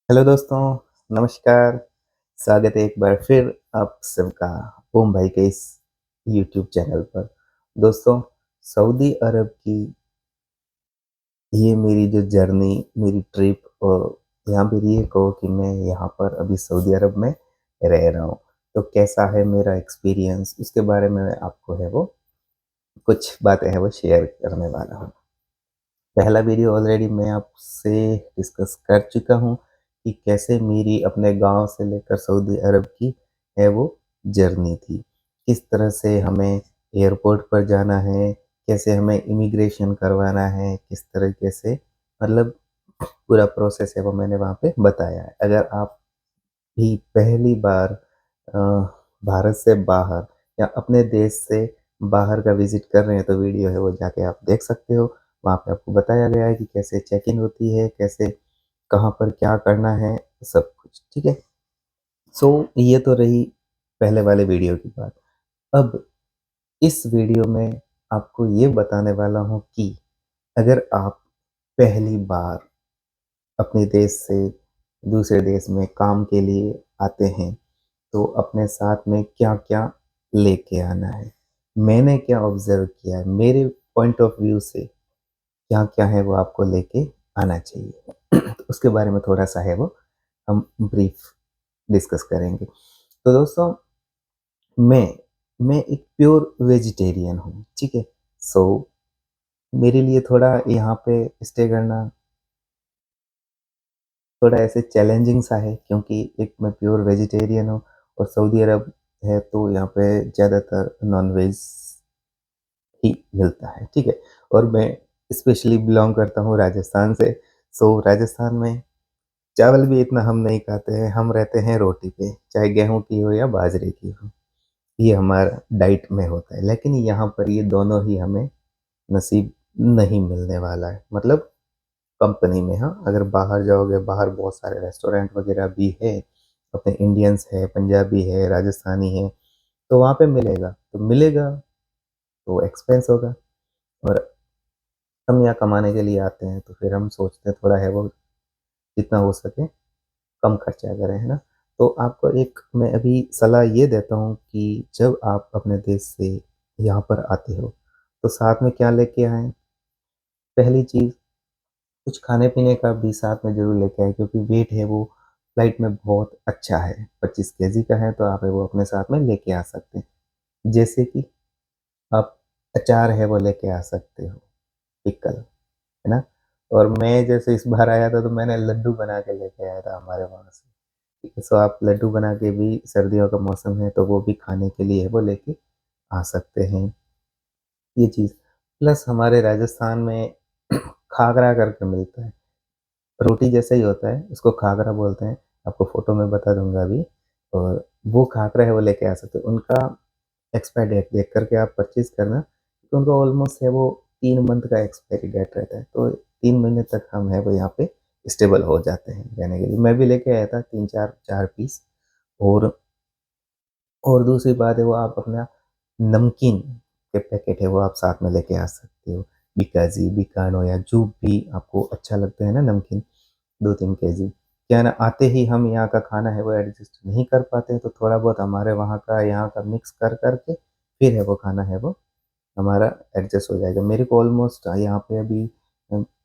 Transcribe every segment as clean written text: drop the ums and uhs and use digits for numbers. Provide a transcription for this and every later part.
Hello दोस्तों, नमस्कार। स्वागत है एक बार फिर आप सबका ओम भाई के इस यूट्यूब चैनल पर। दोस्तों, सऊदी अरब की ये मेरी जो जर्नी, मेरी ट्रिप और यहाँ पर ये कहो कि मैं यहाँ पर अभी सऊदी अरब में रह रहा हूँ। तो कैसा है मेरा एक्सपीरियंस, उसके बारे में आपको है वो कुछ बातें हैं वो शेयर करने वाला हूँ। पहला वीडियो ऑलरेडी मैं आपसे डिस्कस कर चुका हूँ कि कैसे मेरी अपने गांव से लेकर सऊदी अरब की है वो जर्नी थी। किस तरह से हमें एयरपोर्ट पर जाना है, कैसे हमें इमिग्रेशन करवाना है, किस तरीके से मतलब पूरा प्रोसेस है वो मैंने वहाँ पे बताया है। अगर आप भी पहली बार अ, भारत से बाहर या अपने देश से बाहर का विज़िट कर रहे हैं तो वीडियो है वो जाके आप देख सकते हो। वहाँ पे आपको बताया गया है कि कैसे चेक इन होती है, कैसे कहाँ पर क्या करना है, सब कुछ, ठीक है? सो ये तो रही पहले वाले वीडियो की बात। अब इस वीडियो में आपको ये बताने वाला हूँ कि अगर आप पहली बार अपने देश से दूसरे देश में काम के लिए आते हैं तो अपने साथ में क्या-क्या लेके आना है। मैंने क्या ऑब्ज़र्व किया है, मेरे पॉइंट ऑफ व्यू से क्या-क्या है वो आपको लेके आना चाहिए। तो उसके बारे में थोड़ा-सा है वो हम ब्रीफ डिस्कस करेंगे। तो दोस्तों मैं मैं एक प्योर वेजिटेरियन हूँ, ठीक है? सो मेरे लिए थोड़ा यहाँ पे स्टे करना थोड़ा ऐसे चैलेंजिंग सा है क्योंकि एक मैं प्योर वेजिटेरियन हूँ और सऊदी अरब है तो यहाँ पे ज़्यादातर नॉन-वेज ही मिलता है, ठीक है? और मैं स्पेशली बिलॉन्ग करता हूँ राजस्थान से, सो राजस्थान में चावल भी इतना हम नहीं खाते हैं, हम रहते हैं रोटी पे, चाहे गेहूँ की हो या बाजरे की हो, ये हमारा डाइट में होता है। लेकिन यहाँ पर ये दोनों ही हमें नसीब नहीं मिलने वाला है, मतलब कंपनी में हाँ, अगर बाहर जाओगे, बाहर बहुत सारे रेस्टोरेंट वगैरह भी है, अपने इंडियंस है, पंजाबी है, राजस्थानी है, तो वहाँ पे मिलेगा। तो मिलेगा तो एक्सपेंस होगा और हम यहाँ कमाने के लिए आते हैं, तो फिर हम सोचते हैं थोड़ा है वो जितना हो सके कम खर्चा करें, है ना? तो आपको एक मैं अभी सलाह ये देता हूँ कि जब आप अपने देश से यहाँ पर आते हो, तो साथ में क्या लेके आएँ? पहली चीज़ कुछ खाने-पीने का भी साथ में ज़रूर लेके आएँ क्योंकि वेट है वो फ्लाइट में बहुत अच्छा है, 25 केजी का है तो आप है वो अपने साथ में लेके आ सकते हैं। जैसे कि आप अचार है वो लेके आ सकते हो, पिकल, है ना? और मैं जैसे इस बार आया था तो मैंने लड्डू बना के लेके आया था हमारे वहाँ से। ठीक है, सो आप लड्डू बना के भी सर्दियों का मौसम है तो वो भी खाने के लिए वो लेके आ सकते हैं, ये चीज़। प्लस हमारे राजस्थान में खागरा करके मिलता है, रोटी जैसा ही होता है, उसको खागरा बोलते हैं, आपको फ़ोटो में बता दूँगा अभी और वो खागरा है वो लेके आ सकते हो। उनका एक्सपायरी डेट देख कर के आप परचेज़ करना, तो उनका ऑलमोस्ट है वो 3 मंथ का एक्सपायरी डेट रहता है, तो 3 महीने तक हम है वो यहाँ पे स्टेबल हो जाते हैं रहने के लिए। मैं भी लेके आया था 3-4 4 पीस और दूसरी बात है वो आप अपना नमकीन के पैकेट है वो आप साथ में लेके आ सकते हो। बिकाज़ी, बिकानो या जो भी आपको अच्छा लगता है ना नमकीन 2-3 केजी। क्या है ना आते ही हम यहाँ का खाना है वो एडजस्ट नहीं कर पाते हैं, तो थोड़ा बहुत हमारे वहाँ का यहाँ का मिक्स कर के फिर है वो खाना है वो हमारा एडजस्ट हो जाएगा। मेरे को ऑलमोस्ट यहाँ पे अभी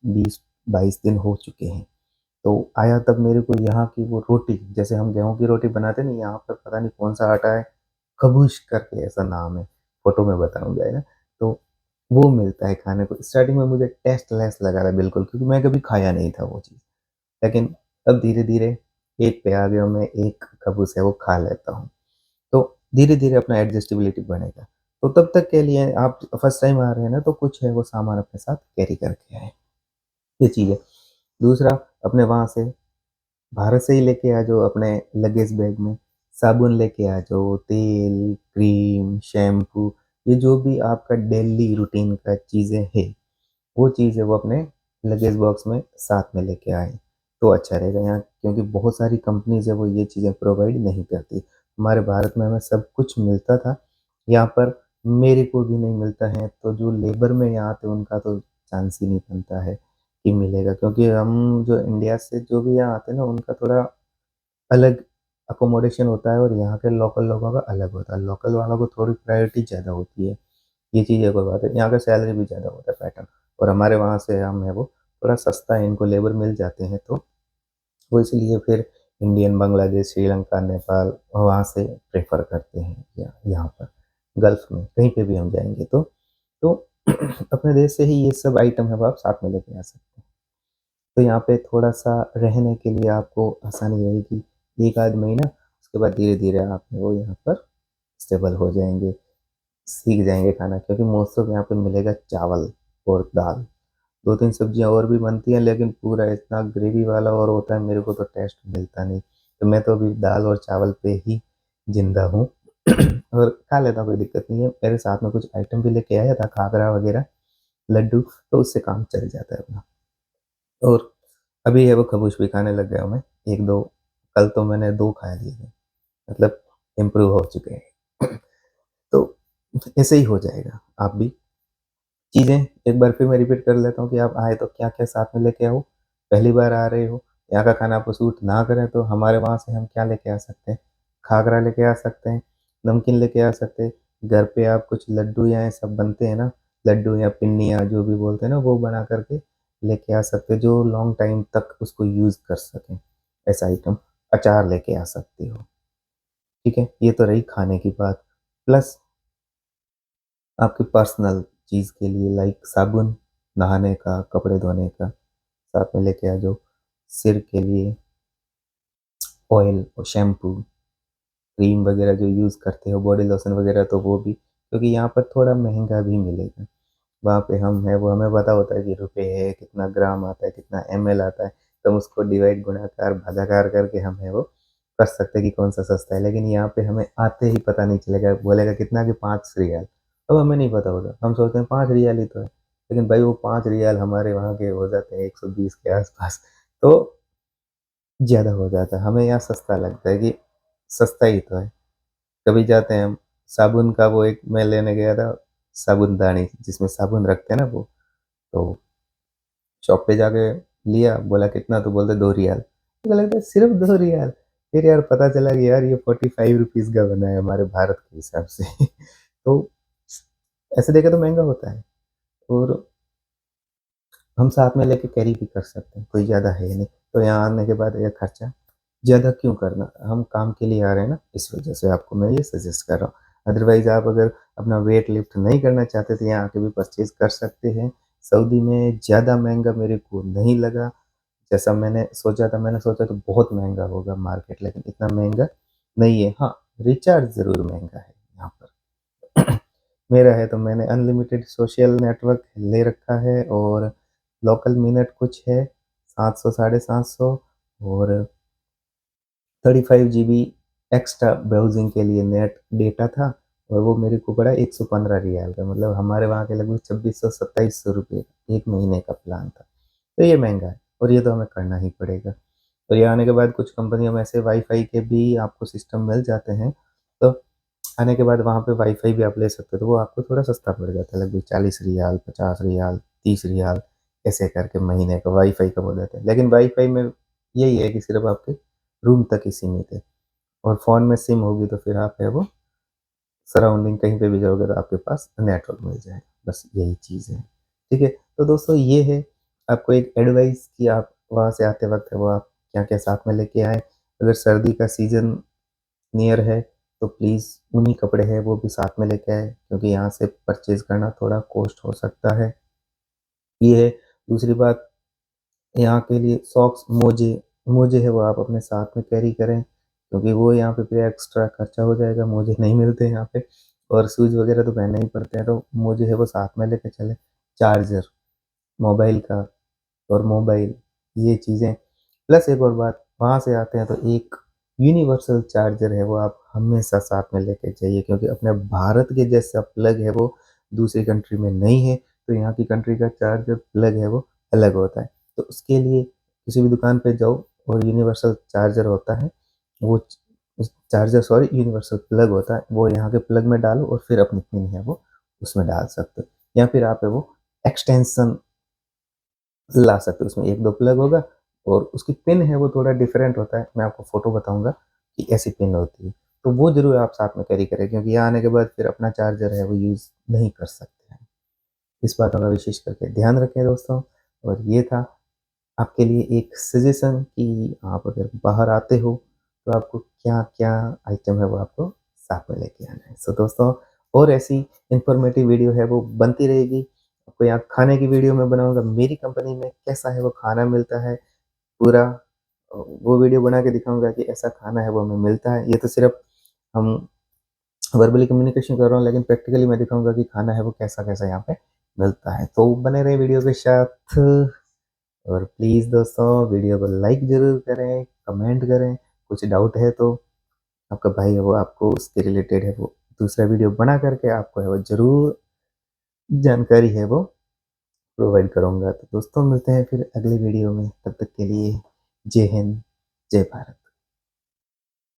20-22 दिन हो चुके हैं। तो आया तब मेरे को यहाँ की वो रोटी जैसे हम गेहूँ की रोटी बनाते हैं ना, यहाँ पर पता नहीं कौन-सा आटा है, खबूश करके ऐसा नाम है, फ़ोटो में बताऊँगा, है ना? तो वो मिलता है खाने को। स्टार्टिंग में मुझे टेस्टलेस लगा था बिल्कुल क्योंकि मैं कभी खाया नहीं था वो चीज़। लेकिन अब धीरे-धीरे एक पे आ गया हूँ मैं, एक खबूस है वो खा लेता हूँ। तो धीरे-धीरे अपना एडजस्टेबिलिटी बढ़ेगा। तो तब तक के लिए आप फर्स्ट टाइम आ रहे हैं ना, तो कुछ है वो सामान अपने साथ कैरी करके आएँ, ये चीज़ है। दूसरा अपने वहाँ से भारत से ही लेके आ जाओ अपने लगेज बैग में, साबुन लेके आ जाओ, तेल, क्रीम, शैम्पू ये जो भी आपका डेली रूटीन का चीज़ें हैं, वो चीज़ है वो अपने लगेज बॉक्स में साथ में लेके आएँ, तो अच्छा रहेगा यहाँ क्योंकि बहुत सारी कंपनीज़ है वो ये चीज़ें प्रोवाइड नहीं करती। हमारे भारत में हमें सब कुछ मिलता था, यहाँ पर मेरे को भी नहीं मिलता है, तो जो लेबर में यहाँ आते हैं उनका तो चांस ही नहीं बनता है। ही मिलेगा, क्योंकि हम जो इंडिया से जो भी यहाँ आते हैं ना, उनका थोड़ा अलग अकोमोडेशन होता है और यहाँ के लोकल लोगों का अलग होता है। लोकल वालों को थोड़ी प्रायोरिटी ज़्यादा होती है। ये चीज़ एक और बात है। यहाँ का सैलरी भी ज़्यादा होता है पैटर्न, और हमारे वहाँ से हम है वो थोड़ा सस्ता है, इनको लेबर मिल जाते हैं, तो वो इसलिए फिर इंडियन, बांग्लादेश, श्रीलंका, नेपाल वहाँ से प्रेफ़र करते हैं यहाँ पर। गल्फ़ में कहीं पे भी हम जाएँगे तो अपने देश से ही ये सब आइटम है वो आप साथ में लेके आ सकते हैं। तो यहाँ पे थोड़ा-सा रहने के लिए आपको आसानी रहेगी, 1 आध महीना, उसके बाद धीरे-धीरे आप है वो यहाँ पर स्टेबल हो जाएँगे, सीख जाएँगे खाना, क्योंकि मोस्ट ऑफ यहाँ पे मिलेगा चावल और दाल। 2-3 सब्जियाँ और भी बनती हैं, लेकिन पूरा इतना ग्रेवी वाला और होता है, मेरे को तो टेस्ट मिलता नहीं। तो मैं तो अभी दाल और चावल पे ही ज़िंदा हूँ और खा लेता हूँ, कोई दिक्कत नहीं है। मेरे साथ में कुछ आइटम भी लेके आया था, खाकरा वगैरह, लड्डू, तो उससे काम चल जाता है अपना। और अभी है वो खबूज भी खाने लग गया हूँ मैं, 1-2, कल तो मैंने 2 खा लिए थे, मतलब इम्प्रूव हो चुके हैं। तो ऐसे ही हो जाएगा, आप भी चीज़ें एक बार फिर मैं रिपीट कर लेता हूँ कि आप आए तो क्या-क्या साथ में लेके आओ। पहली बार आ रहे हो, यहाँ का खाना आपको सूट ना करे तो हमारे वहाँ से हम क्या लेके आ सकते हैं, खाकरा लेके आ सकते हैं, नमकीन लेके आ सकते हैं, घर पे आप कुछ लड्डू या ये सब बनते हैं ना, लड्डू या पिन्नियाँ जो भी बोलते हैं ना, वो बना कर के लेके आ सकते हैं, जो लॉन्ग टाइम तक उसको यूज़ कर सकें, ऐसा आइटम। अचार लेके आ सकते हो, ठीक है? ये तो रही खाने की बात। प्लस आपके पर्सनल चीज़ के लिए लाइक साबुन, नहाने का, कपड़े धोने का, साथ में लेके आ जाओ। सिर के लिए ऑयल और शैम्पू, क्रीम वगैरह जो यूज़ करते हो, बॉडी लोशन वगैरह, तो वो भी, क्योंकि यहाँ पर थोड़ा महँगा भी मिलेगा। वहाँ पे हम है वो हमें पता होता है कि रुपए है, कितना ग्राम आता है, कितना एमएल आता है, तो हम उसको डिवाइड, गुणाकार, भागाकार करके हम है वो कर सकते हैं कि कौन-सा सस्ता है। लेकिन यहाँ पे हमें आते ही पता नहीं चलेगा, बोलेगा कितना, कि 5 रियाल। अब हमें नहीं पता होगा, हम सोचते हैं 5 रियाल ही तो है, लेकिन भाई वो 5 रियाल हमारे वहाँ के हो जाते हैं 120 के आस-पास, तो ज़्यादा हो जाता है। हमें यहाँ सस्ता लगता है कि सस्ता ही तो है। कभी जाते हैं हम, साबुन का वो एक मैं लेने गया था, साबुनदानी जिसमें साबुन रखते हैं ना वो, तो शॉप पे जाके लिया, बोला कितना? तो बोलते 2 रियाल। मुझे लगा सिर्फ़ 2 रियाल! फिर यार पता चला कि यार ये 45 रुपीज़ का बना है हमारे भारत के हिसाब से। तो ऐसे देखें तो महँगा होता है, और हम साथ में लेके कैरी भी कर सकते हैं, कोई ज़्यादा है नहीं। तो यहाँ आने के बाद ये खर्चा ज़्यादा क्यों करना? हम काम के लिए आ रहे हैं ना, इस वज़ह से आपको मैं ये सजेस्ट कर रहा हूँ। अदरवाइज़ आप अगर अपना वेट लिफ्ट नहीं करना चाहते तो यहाँ आके भी परचेज़ कर सकते हैं। सऊदी में ज़्यादा महँगा मेरे को नहीं लगा, जैसा मैंने सोचा तो बहुत महँगा होगा मार्केट, लेकिन इतना महँगा नहीं है। हाँ, रिचार्ज ज़रूर महँगा है यहाँ पर। मेरा है तो मैंने अनलिमिटेड सोशल नेटवर्क ले रखा है, और लोकल मिनट कुछ है 700 साढ़े 700, और 35 जीबी एक्स्ट्रा ब्राउज़िंग के लिए नेट डेटा था, और वो मेरे को पड़ा 115 रियाल का, मतलब हमारे वहाँ के लगभग 2600-2700 रुपए 1 महीने का प्लान था। तो ये महँगा है, और ये तो हमें करना ही पड़ेगा। और ये आने के बाद कुछ कंपनियों में ऐसे वाईफ़ाई के भी आपको सिस्टम मिल जाते हैं, तो आने के बाद वहाँ पे वाईफ़ाई भी आप ले सकते हो, तो वो आपको थोड़ा सस्ता पड़ जाता है, लगभग 40 रियाल, 50 रियाल, 30 रियाल, ऐसे करके महीने का वाईफ़ाई का वो देते हैं। लेकिन वाईफ़ाई में यही है कि सिर्फ़ आपके रूम तक ही सीमित है, और फ़ोन में सिम होगी तो फिर आप है वो सराउंडिंग कहीं पे भी जाओगे तो आपके पास नेटवर्क मिल जाएगा, बस यही चीज़ है। ठीक है? तो दोस्तों ये है आपको एक एडवाइस कि आप वहाँ से आते वक़्त है वो आप क्या-क्या साथ में लेके आएँ। अगर सर्दी का सीज़न नियर है, तो प्लीज़ ऊनी कपड़े हैं वो भी साथ में लेके आएँ, क्योंकि यहाँ से परचेज़ करना थोड़ा कॉस्ट हो सकता है। ये है। दूसरी बात, यहाँ के लिए सॉक्स, मोजे मोजे है वो आप अपने साथ में कैरी करें, क्योंकि वो यहाँ पे फिर एक्स्ट्रा खर्चा हो जाएगा, मोजे नहीं मिलते यहाँ पे, और शूज़ वगैरह तो पहनने ही पड़ते हैं, तो मोजे है वो साथ में लेके चलें। चार्जर मोबाइल का, और मोबाइल, ये चीज़ें, प्लस एक और बात, वहाँ से आते हैं तो एक यूनिवर्सल चार्जर है वो आप हमेशा साथ में लेके जाइए, क्योंकि अपने भारत के जैसा प्लग है वो दूसरी कंट्री में नहीं है, तो यहाँ की कंट्री का चार्जर प्लग है वो अलग होता है। तो उसके लिए किसी भी दुकान पे जाओ, और यूनिवर्सल चार्जर होता है, वो चार्जर, सॉरी, यूनिवर्सल प्लग होता है, वो यहाँ के प्लग में डालो और फिर अपनी पिन है वो उसमें डाल सकते हो, या फिर आप है वो एक्सटेंशन ला सकते हो। उसमें 1-2 प्लग होगा और उसकी पिन है वो थोड़ा डिफरेंट होता है। मैं आपको फ़ोटो बताऊँगा कि ऐसी पिन होती है। तो वो ज़रूर आप साथ में कैरी करें क्योंकि यहाँ आने के बाद फिर अपना चार्जर है वो यूज़ नहीं कर सकते हैं। इस बात का विशेष करके ध्यान रखें दोस्तों। और ये था आपके लिए एक सजेशन कि आप अगर बाहर आते हो तो आपको क्या-क्या आइटम है वो आपको साथ में लेके आना है। सो दोस्तों और ऐसी इन्फॉर्मेटिव वीडियो है वो बनती रहेगी। आपको यहाँ खाने की वीडियो मैं बनाऊँगा, मेरी कंपनी में कैसा है वो खाना मिलता है पूरा वो वीडियो बना के दिखाऊँगा कि ऐसा खाना है वो हमें मिलता है। ये तो सिर्फ़ हम वर्बली कम्युनिकेशन कर रहा हूँ लेकिन प्रैक्टिकली मैं दिखाऊँगा कि खाना है वो कैसा-कैसा यहाँ पे मिलता है। तो बने रहिए वीडियो के साथ और प्लीज़ दोस्तों वीडियो को लाइक ज़रूर करें, कमेंट करें, कुछ डाउट है तो आपका भाई है वो आपको उसके रिलेटेड है वो दूसरा वीडियो बना करके आपको है वो ज़रूर जानकारी है वो प्रोवाइड करूँगा। तो दोस्तों मिलते हैं फिर अगले वीडियो में, तब तक के लिए जय हिंद, जय भारत।